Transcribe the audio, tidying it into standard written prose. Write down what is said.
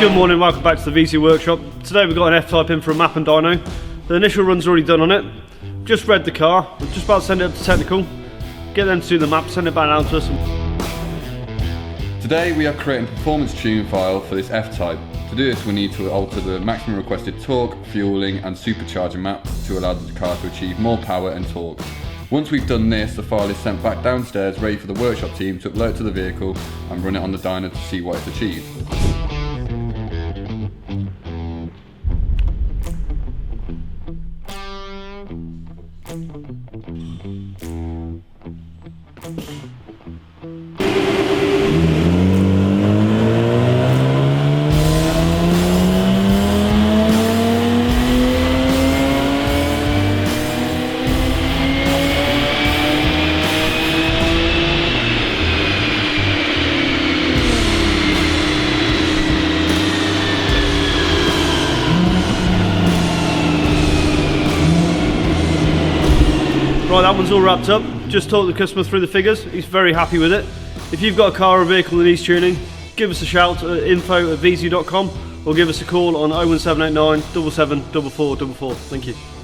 Good morning, welcome back to the VIEZU workshop. Today we've got an F-Type in for a map and dyno. The initial run's already done on it. Just read the car, we're just about to send it up to technical. Get them to do the map, send it back down to us. Today we are creating a performance tune file for this F-Type. To do this we need to alter the maximum requested torque, fueling and supercharger map to allow the car to achieve more power and torque. Once we've done this, the file is sent back downstairs ready for the workshop team to upload to the vehicle and run it on the dyno to see what it's achieved. Right, that one's all wrapped up. Just talked the customer through the figures. He's very happy with it. If you've got a car or a vehicle that needs tuning, give us a shout at info@viezu.com or give us a call on 01789 77 4444. Thank you.